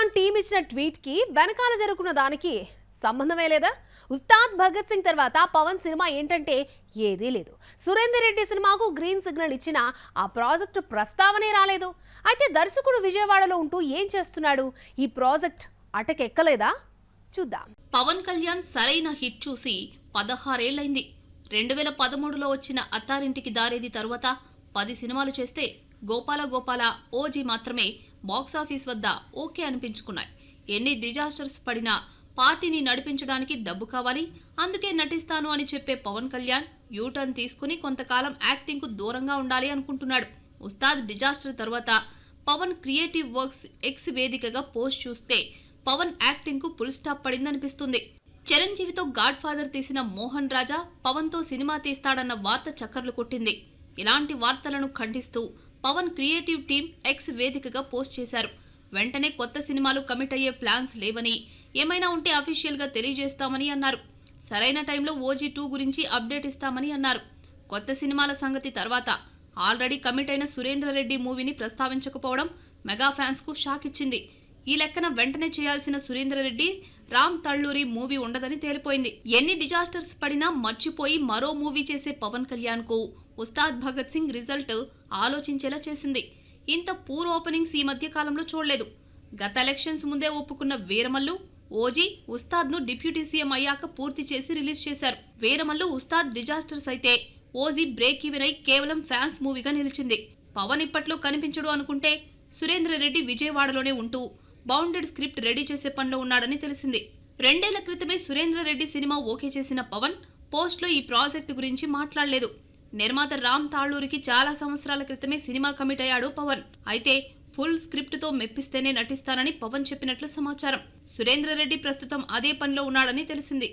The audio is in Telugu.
కళ్యాణ్ టీం ఇచ్చిన ట్వీట్ కి వెనకాల జరుగుతున్న దానికి సంబంధమే లేదా? ఉస్తాద్ భగత్ సింగ్ తర్వాత పవన్ సినిమా ఏంటంటే ఏదీ లేదు. సురేందర్ రెడ్డి సినిమాకు గ్రీన్ సిగ్నల్ ఇచ్చినా ఆ ప్రాజెక్టు ప్రస్తావనే రాలేదు. అయితే దర్శకుడు విజయవాడలో ఉంటూ ఏం చేస్తున్నాడు? ఈ ప్రాజెక్ట్ అటకెక్కలేదా? చూద్దాం. పవన్ కళ్యాణ్ సరైన హిట్ చూసి 16 ఏళ్లైంది. 2013లో వచ్చిన అత్తారింటికి దారేది తరువాత 10 సినిమాలు చేస్తే గోపాల గోపాల, ఓజీ మాత్రమే బాక్సాఫీస్ వద్ద ఓకే అనిపించుకున్నాయి. ఎన్ని డిజాస్టర్స్ పడినా పార్టీని నడిపించడానికి డబ్బు కావాలి, అందుకే నటిస్తాను అని చెప్పే పవన్ కళ్యాణ్ యూటర్న్ తీసుకుని కొంతకాలం యాక్టింగ్ కు దూరంగా ఉండాలి అనుకుంటున్నాడు. ఉస్తాద్ డిజాస్టర్ తర్వాత పవన్ క్రియేటివ్ వర్క్స్ ఎక్స్ వేదికగా పోస్ట్ చూస్తే పవన్ యాక్టింగ్ కు ఫుల్ స్టాప్ పడిందనిపిస్తుంది. చిరంజీవితో గాడ్ ఫాదర్ తీసిన మోహన్ రాజా పవన్ తో సినిమా తీస్తాడన్న వార్త చక్కర్లు కొట్టింది. ఇలాంటి వార్తలను ఖండిస్తూ పవన్ క్రియేటివ్ టీం ఎక్స్ వేదికగా పోస్ట్ చేశారు. వెంటనే కొత్త సినిమాలు కమిట్ అయ్యే ప్లాన్స్ లేవని, ఏమైనా ఉంటే అఫీషియల్ గా తెలియజేస్తామని అన్నారు. సరైన టైంలో ఓజీ 2 గురించి అప్డేట్ ఇస్తామని అన్నారు. కొత్త సినిమాల సంగతి తర్వాత ఆల్రెడీ కమిట్ అయిన సురేంద్ర రెడ్డి మూవీని ప్రస్తావించకపోవడం మెగా ఫ్యాన్స్ కు షాక్ ఇచ్చింది. ఈ లెక్కన వెంటనే చేయాల్సిన సురేంద్ర రెడ్డి రామ్ తళ్ళూరి మూవీ ఉండదని తేలిపోయింది. ఎన్ని డిజాస్టర్స్ పడినా మర్చిపోయి మరో మూవీ చేసే పవన్ కళ్యాణ్ కు ఉస్తాద్ భగత్ సింగ్ రిజల్ట్ ఆలోచించేలా చేసింది. ఇంత పూర్ ఓపెనింగ్స్ ఈ మధ్య కాలంలో చూడలేదు. గత ఎలక్షన్స్ ముందే ఒప్పుకున్న వీరమల్లు, ఓజీ ఉస్తాద్ ను డిప్యూటీ సీఎం అయ్యాక పూర్తి చేసి రిలీజ్ చేశారు. వీరమల్లు, ఉస్తాద్ డిజాస్టర్స్ అయితే ఓజీ బ్రేక్ ఈవెన్ అయి కేవలం ఫ్యాన్స్ మూవీగా నిలిచింది. పవన్ ఇప్పట్లో కనిపించడు అనుకుంటే సురేంద్ర రెడ్డి విజయవాడలోనే ఉంటూ బౌండెడ్ స్క్రిప్ట్ రెడీ చేసే పనిలో ఉన్నాడని తెలిసింది. 2 ఏళ్ల క్రితమే సురేంద్ర రెడ్డి సినిమా ఓకే చేసిన పవన్ పోస్ట్ లో ఈ ప్రాజెక్టు గురించి మాట్లాడలేదు. నిర్మాత రామ్ తాళూరికి చాలా సంవత్సరాల క్రితమే సినిమా కమిట్ అయ్యాడు పవన్. అయితే ఫుల్ స్క్రిప్ట్ తో మెప్పిస్తేనే నటిస్తానని పవన్ చెప్పినట్లు సమాచారం. సురేంద్ర రెడ్డి ప్రస్తుతం అదే పనిలో ఉన్నాడని తెలిసింది.